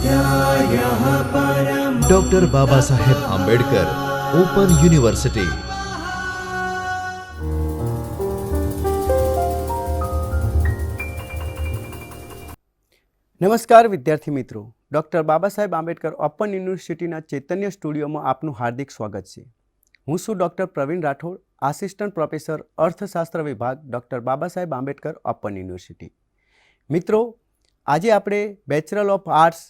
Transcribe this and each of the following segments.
स्वाध्यायः परमः। Doctor Baba Saheb Ambedkar open university. નમસ્કાર વિદ્યાર્થી મિત્રો, ડૉક્ટર બાબા સાહેબ આંબેડકર ઓપન યુનિવર્સિટીના ચૈતન્ય સ્ટુડિયોમાં આપનું હાર્દિક સ્વાગત છે. હું છું doctor Pravin Rathod, assistant professor અર્થશાસ્ત્ર વિભાગ, doctor Baba Saheb Ambedkar open university. મિત્રો, આજે આપણે બેચલર ઓફ આર્ટ્સ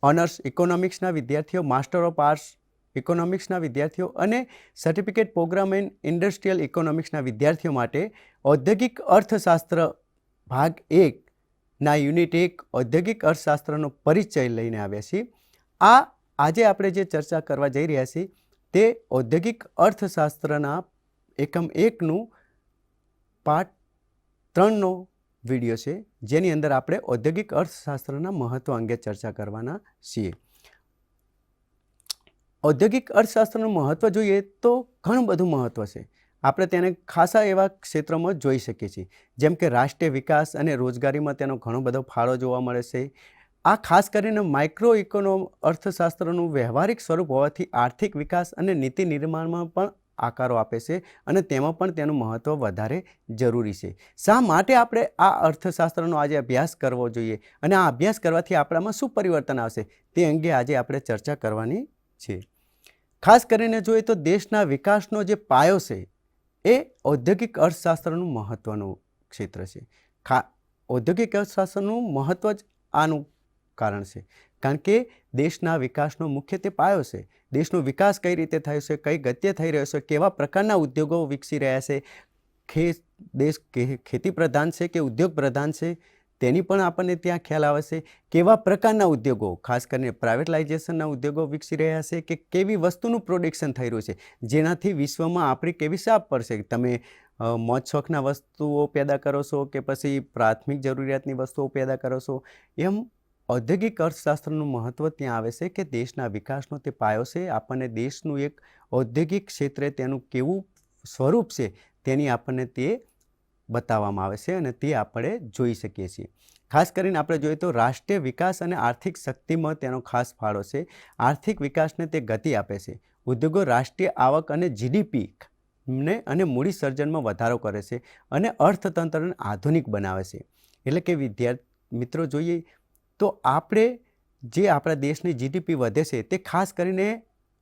ઓનર્સ ઇકોનોમિક્સના વિદ્યાર્થીઓ, માસ્ટર ઓફ આર્ટ્સ ઇકોનોમિક્સના વિદ્યાર્થીઓ અને સર્ટિફિકેટ પ્રોગ્રામ ઇન ઇન્ડસ્ટ્રીયલ ઇકોનોમિક્સના વિદ્યાર્થીઓ માટે ઔદ્યોગિક અર્થશાસ્ત્ર ભાગ 1 ના યુનિટ 1 ઔદ્યોગિક અર્થશાસ્ત્રનો પરિચય લઈને આવ્યા છીએ. આજે આપણે જે ચર્ચા કરવા જઈ રહ્યા છીએ તે ઔદ્યોગિક અર્થશાસ્ત્રના એકમ 1નું પાર્ટ 3નો વિડીયો છે, જેની અંદર આપણે ઔદ્યોગિક અર્થશાસ્ત્રના મહત્વ અંગે ચર્ચા કરવાના છીએ. ઔદ્યોગિક અર્થશાસ્ત્રનું મહત્વ જોઈએ તો ઘણું બધું મહત્વ છે. આપણે તેને ખાસા એવા ક્ષેત્રોમાં જોઈ શકીએ છીએ, જેમ કે રાષ્ટ્રીય વિકાસ અને રોજગારીમાં તેનો ઘણો બધો ફાળો જોવા મળે છે. આ ખાસ કરીને માઇક્રો અર્થશાસ્ત્રનું વ્યવહારિક સ્વરૂપ હોવાથી આર્થિક વિકાસ અને નીતિ નિર્માણમાં પણ આકારો આપે છે અને તેમાં પણ તેનું મહત્ત્વ વધારે જરૂરી છે. શા માટે આપણે આ અર્થશાસ્ત્રનો આજે અભ્યાસ કરવો જોઈએ અને આ અભ્યાસ કરવાથી આપણામાં શું પરિવર્તન આવશે તે અંગે આજે આપણે ચર્ચા કરવાની છે. ખાસ કરીને જોઈએ તો દેશના વિકાસનો જે પાયો છે એ ઔદ્યોગિક અર્થશાસ્ત્રનું મહત્ત્વનું ક્ષેત્ર છે. ઔદ્યોગિક અર્થશાસ્ત્રનું મહત્ત્વ જ આનું કારણ છે, કારણ કે દેશના વિકાસનો મુખ્ય તે પાયો છે. દેશનો વિકાસ કઈ રીતે થયો છે, કઈ ગતિએ થઈ રહ્યો છે, કેવા પ્રકારના ઉદ્યોગો વિકસી રહ્યા છે, દેશ ખેતી પ્રધાન છે કે ઉદ્યોગ પ્રધાન છે તેની પણ આપણને ત્યાં ખ્યાલ આવે છે. કેવા પ્રકારના ઉદ્યોગો, ખાસ કરીને પ્રાઇવેટલાઇઝેશનના ઉદ્યોગો વિકસી રહ્યા છે કે કેવી વસ્તુનું પ્રોડક્શન થઈ રહ્યું છે, જેનાથી વિશ્વમાં આપણી કેવી છાપ પડશે. તમે મોજ શોખના વસ્તુઓ પેદા કરો છો કે પછી પ્રાથમિક જરૂરિયાતની વસ્તુઓ પેદા કરો છો. એમ ઔદ્યોગિક અર્થશાસ્ત્રનું મહત્ત્વ ત્યાં આવે છે કે દેશના વિકાસનો તે પાયો છે. આપણને દેશનું એક ઔદ્યોગિક ક્ષેત્રે તેનું કેવું સ્વરૂપ છે તેની આપણને તે બતાવવામાં આવે છે અને તે આપણે જોઈ શકીએ છીએ. ખાસ કરીને આપણે જોઈએ તો રાષ્ટ્રીય વિકાસ અને આર્થિક શક્તિમાં તેનો ખાસ ફાળો છે. આર્થિક વિકાસને તે ગતિ આપે છે. ઉદ્યોગો રાષ્ટ્રીય આવક અને જીડીપી ને અને મૂડી સર્જનમાં વધારો કરે છે અને અર્થતંત્રને આધુનિક બનાવે છે. એટલે કે વિદ્યાર્થી મિત્રો જોઈએ તો આપણે જે આપણા દેશની જીડીપી વધે છે તે ખાસ કરીને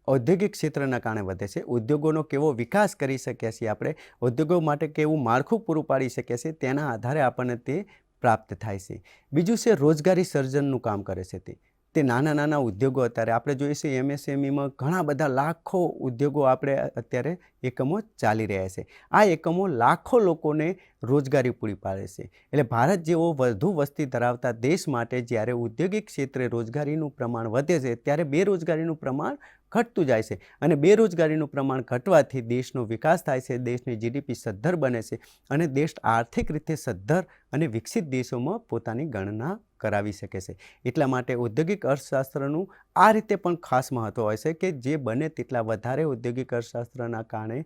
ઔદ્યોગિક ક્ષેત્રના કારણે વધે છે. ઉદ્યોગોનો કેવો વિકાસ કરી શકીએ છીએ, આપણે ઉદ્યોગો માટે કેવું માળખું પૂરું પાડી શકીએ છીએ, તેના આધારે આપણને તે પ્રાપ્ત થાય છે. બીજું છે રોજગારી સર્જનનું કામ કરે છે. તે નાના નાના ઉદ્યોગો અત્યારે આપણે જોઈએ છીએ એમએસએમઈમાં ઘણા બધા લાખો ઉદ્યોગો આપણે અત્યારે એકમો ચાલી રહ્યા છે. આ એકમો લાખો લોકોને રોજગારી પૂરી પાડે છે. એટલે ભારત જેવો વધુ વસ્તી ધરાવતા દેશ માટે જ્યારે ઔદ્યોગિક ક્ષેત્રે રોજગારીનું પ્રમાણ વધે છે ત્યારે બેરોજગારીનું પ્રમાણ ઘટતું જાય છે અને બેરોજગારીનું પ્રમાણ ઘટવાથી દેશનો વિકાસ થાય છે, દેશની જીડીપી સદ્ધર બને છે અને દેશ આર્થિક રીતે સદ્ધર અને વિકસિત દેશોમાં પોતાની ગણના કરાવી શકે છે. એટલા માટે ઔદ્યોગિક અર્થશાસ્ત્રનું આ રીતે પણ ખાસ મહત્ત્વ હોય છે કે જે બને તેટલા વધારે ઔદ્યોગિક અર્થશાસ્ત્રના કારણે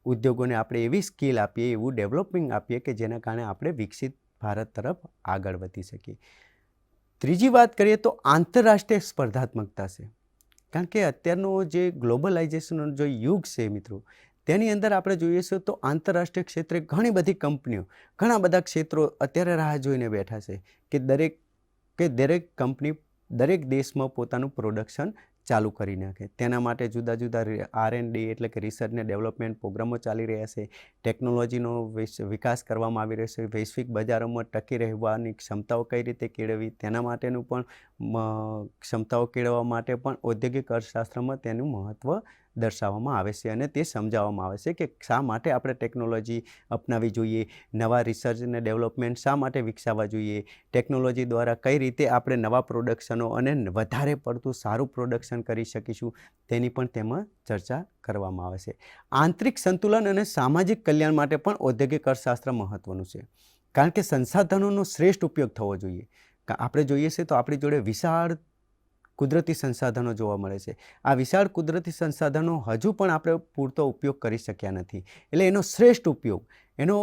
ઉદ્યોગોને આપણે એવી સ્કિલ આપીએ, એવું ડેવલપિંગ આપીએ કે જેના કારણે આપણે વિકસિત ભારત તરફ આગળ વધી શકીએ. ત્રીજી વાત કરીએ તો આંતરરાષ્ટ્રીય સ્પર્ધાત્મકતા છે. કારણ કે અત્યારનો જે ગ્લોબલાઇઝેશનનો જે યુગ છે મિત્રો, તેની અંદર આપણે જોઈએ છીએ તો આંતરરાષ્ટ્રીય ક્ષેત્રે ઘણી બધી કંપનીઓ, ઘણા બધા ક્ષેત્રો અત્યારે રાહ જોઈને બેઠા છે કે દરેક કંપની દરેક દેશમાં પોતાનું પ્રોડક્શન ચાલુ કરી નાખે. તેના માટે જુદા જુદા R&D એટલે કે રિસર્ચ ને ડેવલપમેન્ટ પ્રોગ્રામો ચાલી રહ્યા છે. ટેકનોલોજીનો વિકાસ કરવામાં આવી રહ્યો છે. વૈશ્વિક બજારોમાં ટકી રહેવાની ક્ષમતાઓ કઈ રીતે કેળવવી તેના માટેનું પણ ક્ષમતાઓ કેળવવા માટે પણ ઔદ્યોગિક અર્થશાસ્ત્રમાં તેનું મહત્ત્વ દર્શાવવામાં આવે છે અને તે સમજાવવામાં આવે છે કે શા માટે આપણે ટેકનોલોજી અપનાવવી જોઈએ, નવા રિસર્ચ અને ડેવલપમેન્ટ શા માટે વિકસાવવા જોઈએ, ટેકનોલોજી દ્વારા કઈ રીતે આપણે નવા પ્રોડક્શનો અને વધારે પડતું સારું પ્રોડક્શન કરી શકીશું તેની પણ તેમાં ચર્ચા કરવામાં આવે છે. આંતરિક સંતુલન અને સામાજિક કલ્યાણ માટે પણ ઔદ્યોગિક અર્થશાસ્ત્ર મહત્ત્વનું છે, કારણ કે સંસાધનોનો શ્રેષ્ઠ ઉપયોગ થવો જોઈએ. આપણે જોઈએ છે તો આપણી જોડે વિશાળ કુદરતી સંસાધનો જોવા મળે છે. આ વિશાળ કુદરતી સંસાધનો હજુ પણ આપણે પૂરતો ઉપયોગ કરી શક્યા નથી. એટલે એનો શ્રેષ્ઠ ઉપયોગ, એનો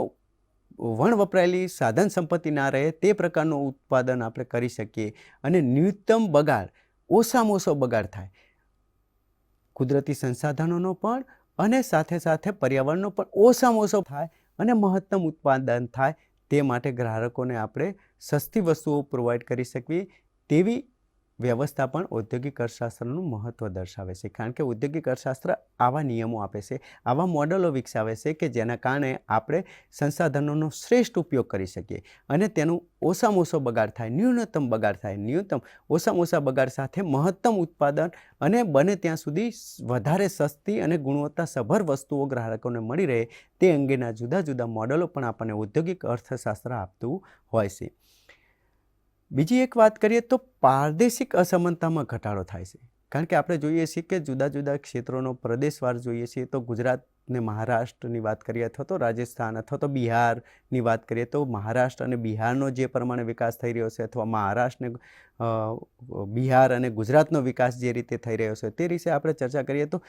વણ વપરાયેલી સાધન સંપત્તિ ના રહે તે પ્રકારનું ઉત્પાદન આપણે કરી શકીએ અને ન્યૂનતમ બગાડ, ઓછામાં ઓછો બગાડ થાય, કુદરતી સંસાધનોનો પણ અને સાથે સાથે પર્યાવરણનો પણ ઓછામાં ઓછો થાય અને મહત્તમ ઉત્પાદન થાય, તે માટે ગ્રાહકોને આપણે સસ્તી વસ્તુઓ પ્રોવાઈડ કરી શકીએ તેવી વ્યવસ્થા પણ ઔદ્યોગિક અર્થશાસ્ત્રનું મહત્ત્વ દર્શાવે છે. કારણ કે ઔદ્યોગિક અર્થશાસ્ત્ર આવા નિયમો આપે છે, આવા મોડલો વિકસાવે છે કે જેના કારણે આપણે સંસાધનોનો શ્રેષ્ઠ ઉપયોગ કરી શકીએ અને તેનું ઓછામાં ઓછો બગાડ થાય, ન્યૂનતમ બગાડ થાય, ઓછામાં ઓછા બગાડ સાથે મહત્તમ ઉત્પાદન અને બને ત્યાં સુધી વધારે સસ્તી અને ગુણવત્તાસભર વસ્તુઓ ગ્રાહકોને મળી રહે તે અંગેના જુદા જુદા મોડલો પણ આપણને ઔદ્યોગિક અર્થશાસ્ત્ર આપતું હોય છે. બીજી એક વાત કરીએ તો પ્રાદેશિક અસમાનતામાં ઘટાડો થાય છે. કારણ કે આપણે જોઈએ છીએ કે જુદા જુદા ક્ષેત્રોનો પ્રદેશવાર જોઈએ છીએ તો ગુજરાત ને મહારાષ્ટ્રની વાત કરીએ અથવા તો રાજસ્થાન અથવા તો બિહારની વાત કરીએ તો મહારાષ્ટ્ર અને બિહારનો જે પ્રમાણે વિકાસ થઈ રહ્યો છે અથવા મહારાષ્ટ્રને બિહાર અને ગુજરાતનો વિકાસ જે રીતે થઈ રહ્યો છે તે વિશે આપણે ચર્ચા કરીએ તો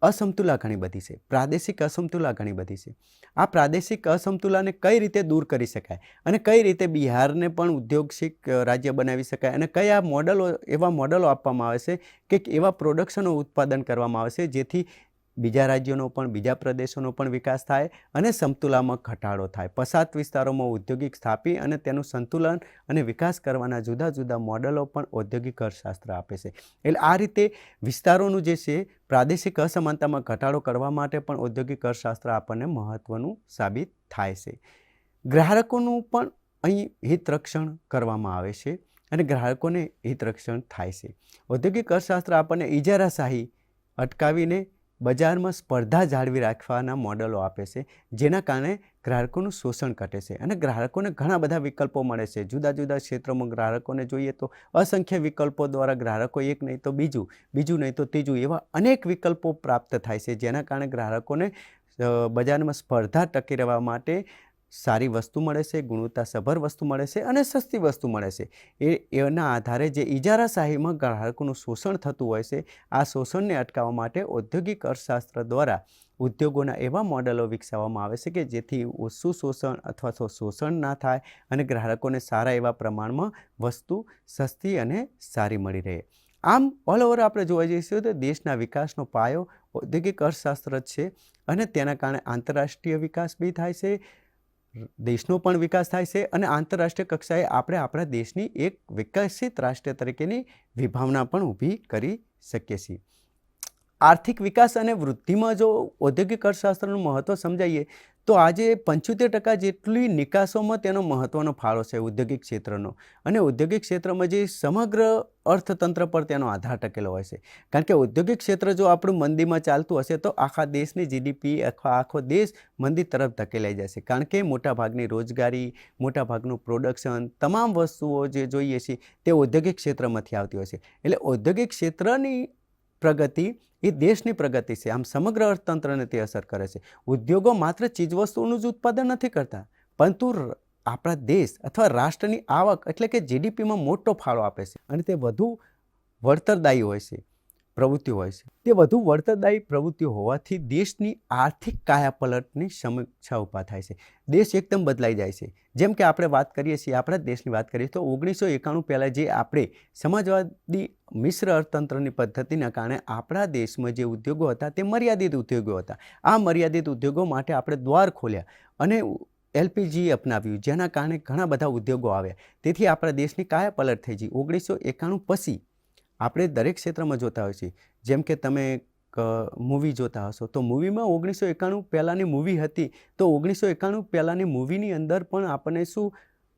અસમતુલા ઘણી બધી છે, પ્રાદેશિક અસમતુલા ઘણી બધી છે. આ પ્રાદેશિક અસમતુલાને કઈ રીતે દૂર કરી શકાય અને કઈ રીતે બિહારને પણ ઉદ્યોગિક રાજ્ય બનાવી શકાય અને કયા એવા મોડલો આપવામાં આવે છે કે એવા પ્રોડક્શનો ઉત્પાદન કરવામાં આવે છે જેથી બીજા રાજ્યોનો પણ બીજા પ્રદેશોનો પણ વિકાસ થાય અને સમતુલામાં ઘટાડો થાય. પછાત વિસ્તારોમાં ઔદ્યોગિક સ્થાપી અને તેનું સંતુલન અને વિકાસ કરવાના જુદા જુદા મોડલો પણ ઔદ્યોગિક અર્થશાસ્ત્ર આપે છે. એટલે આ રીતે વિસ્તારોનું જે છે પ્રાદેશિક અસમાનતામાં ઘટાડો કરવા માટે પણ ઔદ્યોગિક અર્થશાસ્ત્ર આપણને મહત્ત્વનું સાબિત થાય છે. ગ્રાહકોનું પણ અહીં હિતરક્ષણ કરવામાં આવે છે અને ગ્રાહકોને હિતરક્ષણ થાય છે. ઔદ્યોગિક અર્થશાસ્ત્ર આપણને ઇજારાશાહી અટકાવીને બજારમાં સ્પર્ધા જાળવી રાખવાના મોડલો આપે છે જેના કારણે ગ્રાહકોનું શોષણ ઘટે છે અને ગ્રાહકોને ઘણા બધા વિકલ્પો મળે છે. જુદા જુદા ક્ષેત્રોમાં ગ્રાહકોને જોઈએ તો અસંખ્ય વિકલ્પો દ્વારા ગ્રાહકો એક નહીં તો બીજું નહીં તો ત્રીજું એવા અનેક વિકલ્પો પ્રાપ્ત થાય છે જેના કારણે ગ્રાહકોને બજારમાં સ્પર્ધા ટકી રહેવા માટે સારી વસ્તુ મળે છે, ગુણવત્તાસભર વસ્તુ મળે છે અને સસ્તી વસ્તુ મળે છે. એના આધારે જે ઇજારાશાહીમાં ગ્રાહકોનું શોષણ થતું હોય છે આ શોષણને અટકાવવા માટે ઔદ્યોગિક અર્થશાસ્ત્ર દ્વારા ઉદ્યોગોના એવા મોડલો વિકસાવવામાં આવે છે કે જેથી ઓછું શોષણ અથવા તો શોષણ ના થાય અને ગ્રાહકોને સારા એવા પ્રમાણમાં વસ્તુ સસ્તી અને સારી મળી રહે. આમ ઓલ ઓવર આપણે જોવા જઈશું તો દેશના વિકાસનો પાયો ઔદ્યોગિક અર્થશાસ્ત્ર છે અને તેના કારણે આંતરરાષ્ટ્રીય વિકાસ બી થાય છે, દેશનો પણ વિકાસ થાય છે અને આંતરરાષ્ટ્રીય કક્ષાએ આપણે આપણા દેશની એક વિકસિત રાષ્ટ્ર તરીકેની વિભાવના પણ ઊભી કરી શકીએ છીએ. આર્થિક વિકાસ અને વૃદ્ધિમાં જો ઔદ્યોગિક અર્થશાસ્ત્રનું મહત્ત્વ સમજાઈએ તો આજે 75% જેટલી નિકાસોમાં તેનો મહત્ત્વનો ફાળો છે ઔદ્યોગિક ક્ષેત્રનો અને ઔદ્યોગિક ક્ષેત્રમાં જે સમગ્ર અર્થતંત્ર પર તેનો આધાર ટકેલો હોય છે. કારણ કે ઔદ્યોગિક ક્ષેત્ર જો આપણું મંદીમાં ચાલતું હશે તો આખા દેશની જીડીપી અથવા આખો દેશ મંદી તરફ ધકેલાઈ જશે. કારણ કે મોટાભાગની રોજગારી, મોટાભાગનું પ્રોડક્શન, તમામ વસ્તુઓ જે જોઈએ છીએ તે ઔદ્યોગિક ક્ષેત્રમાંથી આવતી હોય છે. એટલે ઔદ્યોગિક ક્ષેત્રની પ્રગતિ એ દેશની પ્રગતિ છે. આમ સમગ્ર અર્થતંત્રને તે અસર કરે છે. ઉદ્યોગો માત્ર ચીજવસ્તુઓનું જ ઉત્પાદન નથી કરતા પરંતુ આપણા દેશ અથવા રાષ્ટ્રની આવક એટલે કે જીડીપીમાં મોટો ફાળો આપે છે અને તે વધુ વળતરદાયી હોય છે પ્રવૃત્તિઓ હોય છે. તે વધુ વળતરદાયી પ્રવૃત્તિઓ હોવાથી દેશની આર્થિક કાયાપલટની સમીક્ષા ઊભા થાય છે. દેશ એકદમ બદલાઈ જાય છે. જેમ કે આપણે વાત કરીએ છીએ, આપણા દેશની વાત કરીએ તો 1991 પહેલાં જે આપણે સમાજવાદી મિશ્ર અર્થતંત્રની પદ્ધતિના કારણે આપણા દેશમાં જે ઉદ્યોગો હતા તે મર્યાદિત ઉદ્યોગો હતા. આ મર્યાદિત ઉદ્યોગો માટે આપણે દ્વાર ખોલ્યા અને એલપીજી અપનાવ્યું જેના કારણે ઘણા બધા ઉદ્યોગો આવ્યા. તેથી આપણા દેશની કાયાપલટ થઈ ગઈ. 1991 પછી આપણે દરેક ક્ષેત્રમાં જોતા હોય છીએ. જેમ કે તમે મૂવી જોતા હશો તો મૂવીમાં 1991 પહેલાંની મૂવી હતી તો 1991 પહેલાંની મૂવીની અંદર પણ આપણને શું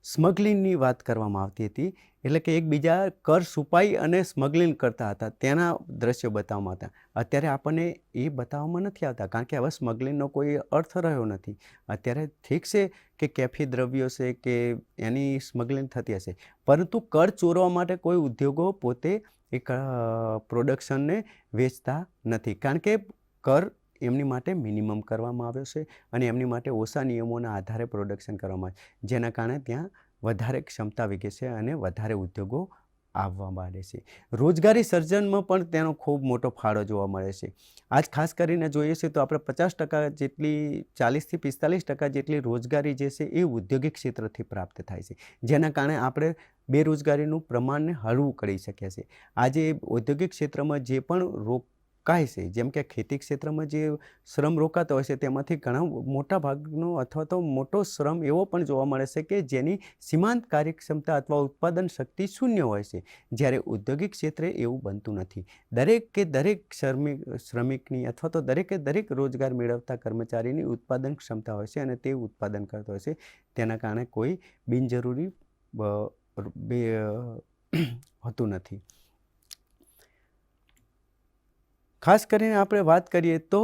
સ્મગલિંગની વાત કરવામાં આવતી હતી. એટલે કે એકબીજા કર છુપાઈ અને સ્મગલિંગ કરતા હતા તેના દ્રશ્યો બતાવવામાં હતા. અત્યારે આપણને એ બતાવવામાં નથી આવતા કારણ કે હવે સ્મગલિંગનો કોઈ અર્થ રહ્યો નથી. અત્યારે ઠીક છે કે કેફી દ્રવ્યો છે કે એની સ્મગલિંગ થતી હશે પરંતુ કર ચોરવા માટે કોઈ ઉદ્યોગો પોતે એક પ્રોડક્શનને વેચતા નથી કારણ કે કર એમની માટે મિનિમમ કરવામાં આવ્યો છે અને એમની માટે ઓછા નિયમોના આધારે પ્રોડક્શન કરવામાં આવે જેના કારણે ત્યાં વધારે ક્ષમતા વિકસે છે અને વધારે ઉદ્યોગો આવવા માંડે છે. રોજગારી સર્જનમાં પણ તેનો ખૂબ મોટો ફાળો જોવા મળે છે. આજ ખાસ કરીને જોઈએ છે તો આપણે 50% જેટલી 40-45% જેટલી રોજગારી જે છે એ ઔદ્યોગિક ક્ષેત્રથી પ્રાપ્ત થાય છે, જેના કારણે આપણે બેરોજગારીનું પ્રમાણને હળવું કરી શકીએ છીએ. આજે ઔદ્યોગિક ક્ષેત્રમાં જે પણ રોકાય છે, જેમ કે ખેતી ક્ષેત્રમાં જે શ્રમ રોકાતો હોય છે તેમાંથી ઘણા મોટા ભાગનો અથવા તો મોટો શ્રમ એવો પણ જોવા મળે છે કે જેની સીમાંત કાર્યક્ષમતા અથવા ઉત્પાદન શક્તિ શૂન્ય હોય છે, જ્યારે ઔદ્યોગિક ક્ષેત્રે એવું બનતું નથી. દરેક શ્રમિકની અથવા તો દરેક રોજગાર મેળવતા કર્મચારીની ઉત્પાદન ક્ષમતા હોય છે અને તે ઉત્પાદન કરતો હોય છે. તેના કારણે કોઈ બિનજરૂરી હોતું નથી. ખાસ કરીને આપણે વાત કરીએ તો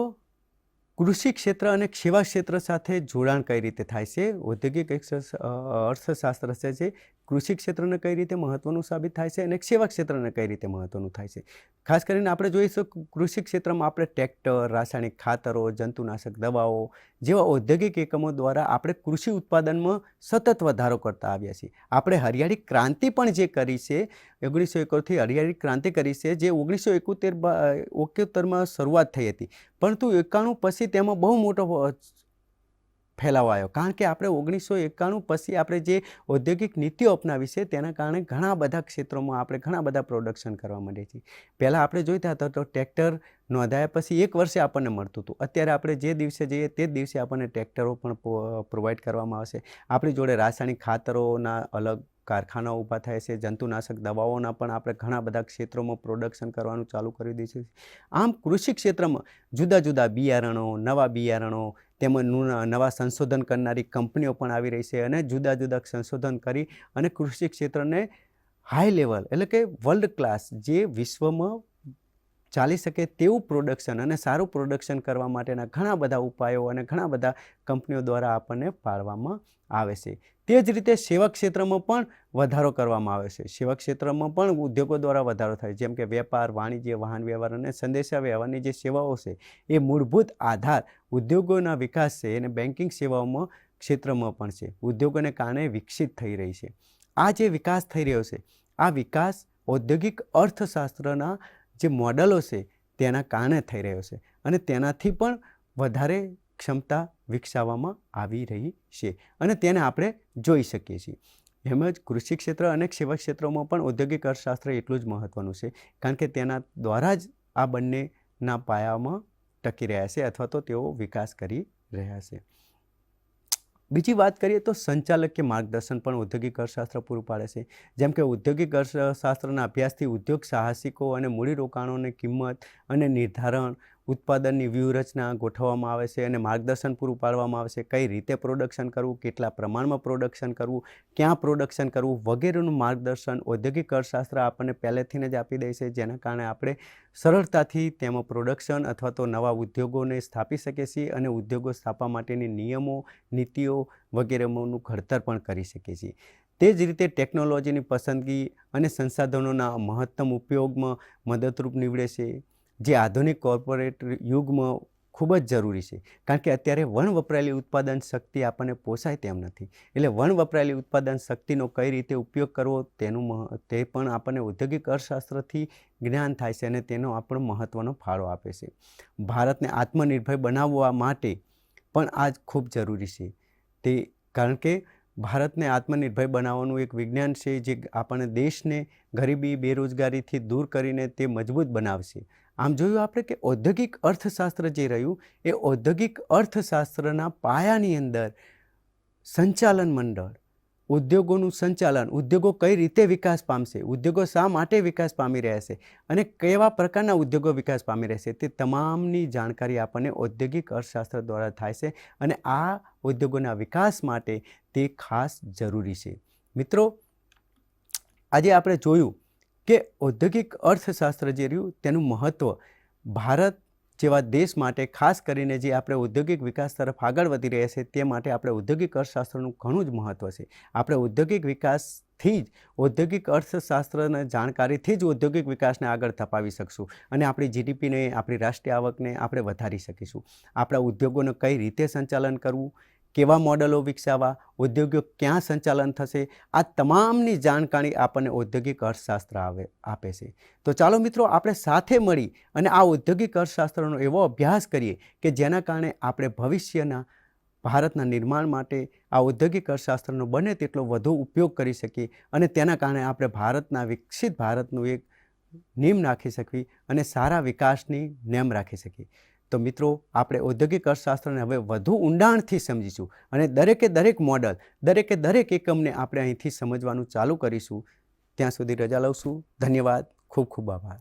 કૃષિ ક્ષેત્ર અને સેવા ક્ષેત્ર સાથે જોડાણ કઈ રીતે થાય છે. ઔદ્યોગિક અર્થશાસ્ત્ર છે જે કૃષિ ક્ષેત્રને કઈ રીતે મહત્વનું સાબિત થાય છે અને સેવા ક્ષેત્રને કઈ રીતે મહત્વનું થાય છે. ખાસ કરીને આપણે જોઈશું કૃષિ ક્ષેત્રમાં આપણે ટ્રેક્ટર, રાસાયણિક ખાતરો, જંતુનાશક દવાઓ જેવા ઔદ્યોગિક એકમો દ્વારા આપણે કૃષિ ઉત્પાદનમાં સતત વધારો કરતા આવ્યા છીએ. આપણે હરિયાળી ક્રાંતિ પણ જે કરી છે, 1971થી હરિયાળી ક્રાંતિ કરી છે, જે 1971માં શરૂઆત થઈ હતી, પરંતુ 91 પછી તેમાં બહુ મોટો ફેલાવો આવ્યો. કારણ કે આપણે 1991 પછી આપણે જે ઔદ્યોગિક નીતિઓ અપનાવી છે તેના કારણે ઘણા બધા ક્ષેત્રોમાં આપણે ઘણા બધા પ્રોડક્શન કરવા માંડીએ છીએ. પહેલાં આપણે જોઈતા હતા તો ટ્રેક્ટર નોંધાયા પછી 1 વર્ષે આપણને મળતું હતું. અત્યારે આપણે જે દિવસે જઈએ તે જ દિવસે આપણને ટ્રેક્ટરો પણ પ્રોવાઈડ કરવામાં આવશે. આપણી જોડે રાસાયણિક ખાતરોના અલગ કારખાનાઓ ઊભા થાય છે, જંતુનાશક દવાઓના પણ આપણે ઘણા બધા ક્ષેત્રોમાં પ્રોડક્શન કરવાનું ચાલુ કરી દઈશું. આમ કૃષિ ક્ષેત્રમાં જુદા જુદા બિયારણો, નવા બિયારણો તેમજ નવા સંશોધન કરનારી કંપનીઓ પણ આવી રહી છે અને જુદા જુદા સંશોધન કરી અને કૃષિ ક્ષેત્રને હાઈ લેવલ એટલે કે વર્લ્ડ ક્લાસ જે વિશ્વમાં ચાલી શકે તેવું પ્રોડક્શન અને સારું પ્રોડક્શન કરવા માટેના ઘણા બધા ઉપાયો અને ઘણા બધા કંપનીઓ દ્વારા આપણને પાડવામાં આવે છે. તે જ રીતે સેવા ક્ષેત્રમાં પણ વધારો કરવામાં આવે છે. સેવા ક્ષેત્રમાં પણ ઉદ્યોગો દ્વારા વધારો થાય, જેમ કે વેપાર, વાણિજ્ય, વાહન વ્યવહાર અને સંદેશા વ્યવહારની જે સેવાઓ છે એ મૂળભૂત આધાર ઉદ્યોગોના વિકાસ છે અને બેન્કિંગ સેવાઓમાં ક્ષેત્રમાં પણ છે. ઉદ્યોગોને કારણે વિકસિત થઈ રહી છે. આ જે વિકાસ થઈ રહ્યો છે, આ વિકાસ ઔદ્યોગિક અર્થશાસ્ત્રના જે મોડલો છે તેના કારણે થઈ રહ્યો છે અને તેનાથી પણ વધારે ક્ષમતા વિકસાવવામાં આવી રહી છે અને તેને આપણે જોઈ શકીએ છીએ. એમ જ કૃષિ ક્ષેત્ર અને સેવા ક્ષેત્રોમાં પણ ઔદ્યોગિક અર્થશાસ્ત્ર એટલું જ મહત્ત્વનું છે, કારણ કે તેના દ્વારા જ આ બંનેના પાયામાં ટકી રહ્યા છે અથવા તો તેઓ વિકાસ કરી રહ્યા છે. બીજી વાત કરીએ તો સંચાલકીય માર્ગદર્શન પણ ઔદ્યોગિક અર્થશાસ્ત્ર પૂરું પાડે છે. જેમ કે ઔદ્યોગિક અર્થશાસ્ત્રના અભ્યાસથી ઉદ્યોગ સાહસિકો અને મૂડીરોકાણોની કિંમત અને નિર્ધારણ, ઉત્પાદનની વ્યૂહરચના ગોઠવવામાં આવે છે અને માર્ગદર્શન પૂરું પાડવામાં આવે છે. કઈ રીતે પ્રોડક્શન કરવું, કેટલા પ્રમાણમાં પ્રોડક્શન કરવું, ક્યાં પ્રોડક્શન કરવું વગેરેનું માર્ગદર્શન ઔદ્યોગિક અર્થશાસ્ત્ર આપણને પહેલેથી જ આપી દે છે, જેના કારણે આપણે સરળતાથી તેમાં પ્રોડક્શન અથવા તો નવા ઉદ્યોગોને સ્થાપી શકીએ છીએ અને ઉદ્યોગો સ્થાપવા માટેની નિયમો, નીતિઓ વગેરેનું ઘડતર પણ કરી શકીએ છીએ. તે જ રીતે ટેકનોલોજીની પસંદગી અને સંસાધનોના મહત્તમ ઉપયોગમાં મદદરૂપ નીવડે છે, જે આધુનિક કોર્પોરેટ યુગમાં ખૂબ જ જરૂરી છે. કારણ કે અત્યારે વપરાયેલી ઉત્પાદન શક્તિ આપણને પોસાય તેમ નથી. એટલે વપરાયેલી ઉત્પાદન શક્તિનો કઈ રીતે ઉપયોગ કરવો તે પણ આપણને ઔદ્યોગિક અર્થશાસ્ત્રથી જ્ઞાન થાય છે અને તેનો આપણો મહત્ત્વનો ફાળો આપે છે. ભારતને આત્મનિર્ભર બનાવવા માટે પણ આ જ ખૂબ જરૂરી છે. કારણ કે ભારતને આત્મનિર્ભર બનાવવાનું એક વિજ્ઞાન છે જે આપણને દેશને ગરીબી, બેરોજગારીથી દૂર કરીને તે મજબૂત બનાવશે. આમ જોયું આપણે કે ઔદ્યોગિક અર્થશાસ્ત્ર જે રહ્યું એ ઔદ્યોગિક અર્થશાસ્ત્રના પાયાની અંદર સંચાલન મંડળ, ઉદ્યોગોનું સંચાલન, ઉદ્યોગો કઈ રીતે વિકાસ પામશે, ઉદ્યોગો શા માટે વિકાસ પામી રહ્યા છે અને કેવા પ્રકારના ઉદ્યોગો વિકાસ પામી રહ્યા છે, તે તમામની જાણકારી આપણને ઔદ્યોગિક અર્થશાસ્ત્ર દ્વારા થાય છે અને આ ઉદ્યોગોના વિકાસ માટે તે ખાસ જરૂરી છે. મિત્રો, આજે આપણે જોયું કે ઔદ્યોગિક અર્થશાસ્ત્ર જે રહ્યું તેનું મહત્ત્વ ભારત જેવા દેશ માટે, ખાસ કરીને જે આપણે ઔદ્યોગિક વિકાસ તરફ આગળ વધી રહ્યા છે તે માટે આપણે ઔદ્યોગિક અર્થશાસ્ત્રનું ઘણું જ મહત્ત્વ છે. આપણે ઔદ્યોગિક વિકાસથી જ, ઔદ્યોગિક અર્થશાસ્ત્રના જાણકારીથી જ ઔદ્યોગિક વિકાસને આગળ ધપાવી શકશું અને આપણી જીડીપીને, આપણી રાષ્ટ્રીય આવકને આપણે વધારી શકીશું. આપણા ઉદ્યોગોને કઈ રીતે સંચાલન કરવું, કેવા મોડલો વિકસાવવા, ઉદ્યોગો ક્યાં સંચાલન થશે, આ તમામની જાણકારી આપણને ઔદ્યોગિક અર્થશાસ્ત્ર આપે છે. તો ચાલો મિત્રો, આપણે સાથે મળી અને આ ઔદ્યોગિક અર્થશાસ્ત્રનો એવો અભ્યાસ કરીએ કે જેના કારણે આપણે ભવિષ્યના ભારતના નિર્માણ માટે આ ઔદ્યોગિક અર્થશાસ્ત્રનો બને તેટલો વધુ ઉપયોગ કરી શકીએ અને તેના કારણે આપણે ભારતના વિકસિત ભારતનું એક નીમ નાખી શકીએ અને સારા વિકાસની નેમ રાખી શકીએ. તો મિત્રો, આપણે ઔદ્યોગિક અર્થશાસ્ત્રને હવે વધુ ઊંડાણથી સમજીશું અને દરેક મોડલ, દરેક એકમને આપણે અહીંથી સમજવાનું ચાલુ કરીશું. ત્યાં સુધી રજા લઉં છું. ધન્યવાદ. ખૂબ ખૂબ આભાર.